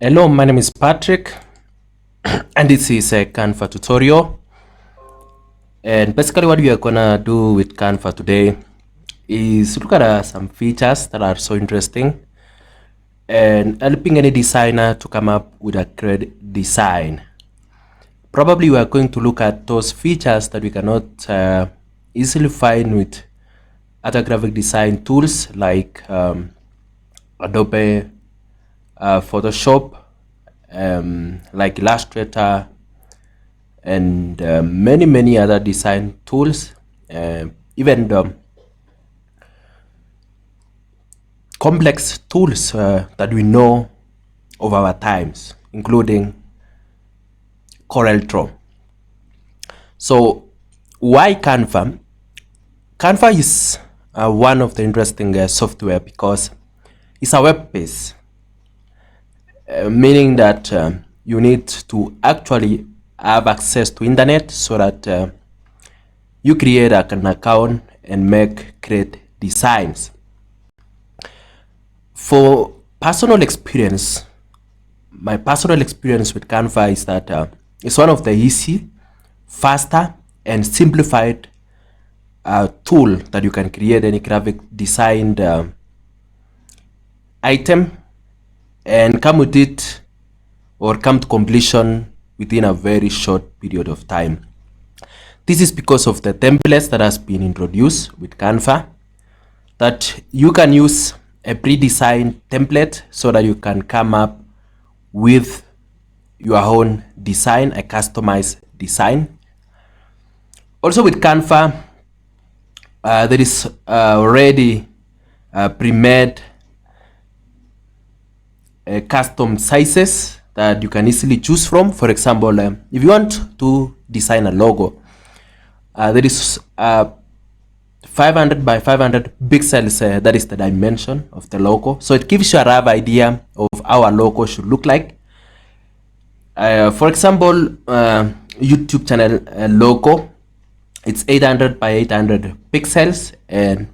Hello, my name is Patrick, and this is a Canva tutorial. And basically, what we are gonna do with Canva today is look at some features that are so interesting and helping any designer to come up with a great design. Probably we are going to look at those features that we cannot easily find with other graphic design tools like Adobe Photoshop, like Illustrator, and many other design tools, even the complex tools that we know of our times, including CorelDRAW. So why Canva? Canva is one of the interesting software because it's a web-based, meaning that you need to actually have access to internet so that you create an account and make great designs. For personal experience, my personal experience with Canva is that it's one of the easy, faster, and simplified tool that you can create any graphic designed item and come with it or come to completion within a very short period of time. This is because of the templates that has been introduced with Canva, that you can use a pre-designed template so that you can come up with your own design, a customized design. Also with Canva, there is already pre-made custom sizes that you can easily choose from. For example, if you want to design a logo, there is 500 by 500 pixels, that is the dimension of the logo. So it gives you a rough idea of how a logo should look like. For example, YouTube channel logo, it's 800 by 800 pixels, and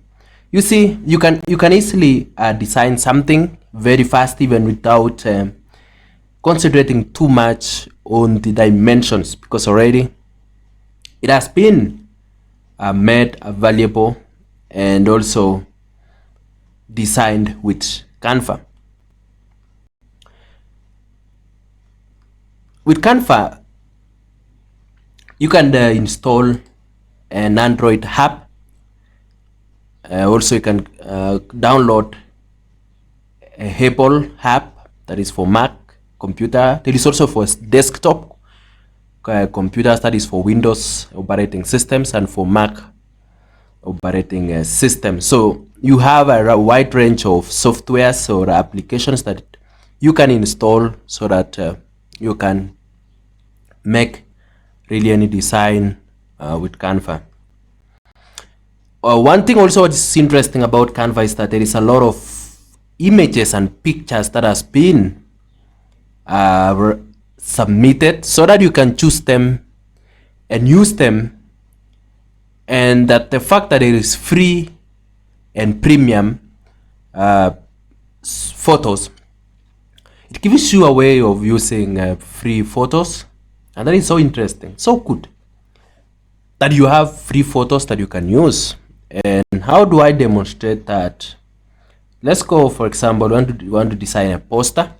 you see you can easily design something very fast, even without concentrating too much on the dimensions, because already it has been made available and also designed with Canva. With Canva, you can install an Android app. Also, you can download a Apple app that is for Mac computer. There is also for desktop computers, that is for Windows operating systems and for Mac operating systems. So you have a wide range of softwares or applications that you can install so that you can make really any design with Canva. One thing also which is interesting about Canva is that there is a lot of images and pictures that has been submitted so that you can choose them and use them, and that the fact that it is free and premium photos, it gives you a way of using free photos, and that is so interesting, so good that you have free photos that you can use. And how do I demonstrate that? Let's go, for example, we want to design a poster.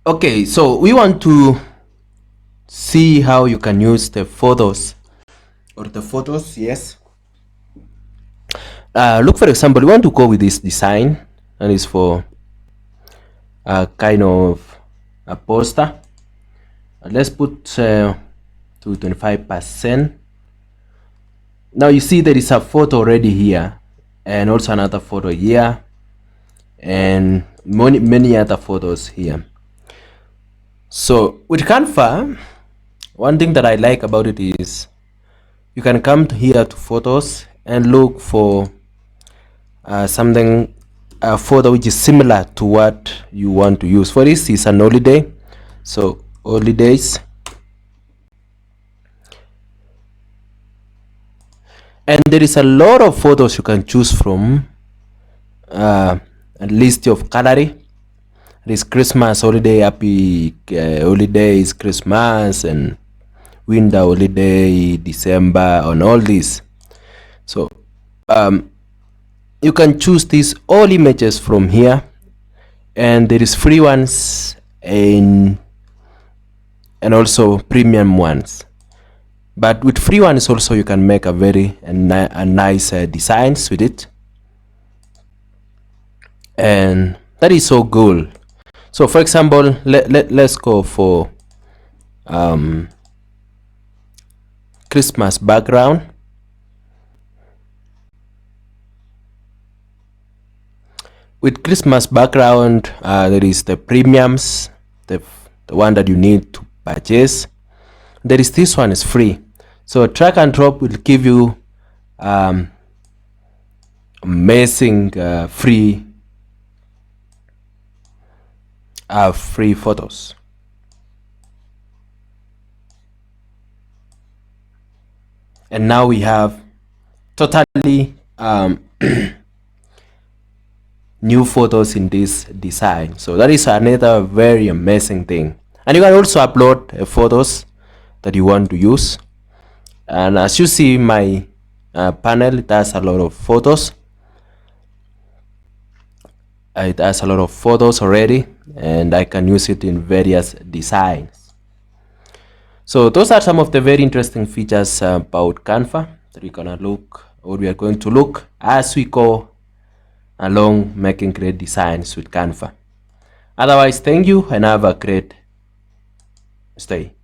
Okay, so we want to see how you can use the photos yes. Look, for example, we want to go with this design, and it's for a kind of a poster. Let's put to 25%. Now you see there is a photo already here, and also another photo here, and many other photos here. So with Canva, one thing that I like about it is you can come here to photos and look for something, a photo which is similar to what you want to use. For this is an holiday, so holidays, And there is a lot of photos you can choose from. A list of gallery. This Christmas holiday, happy holidays, Christmas, and winter holiday, December, and all this. So you can choose these all images from here, and there is free ones and also premium ones. But with free ones also you can make a very nice designs with it, and that is so cool. So for example, let's go for Christmas background. With Christmas background, there is the premiums, the one that you need to purchase. There is this one is free. So drag and drop will give you amazing free photos. And now we have totally new photos in this design. So that is another very amazing thing. And you can also upload photos that you want to use. And as you see, my panel, it has a lot of photos. It has a lot of photos already, and I can use it in various designs. So those are some of the very interesting features about Canva that we are going to look as we go along making great designs with Canva. Otherwise, thank you and have a great stay.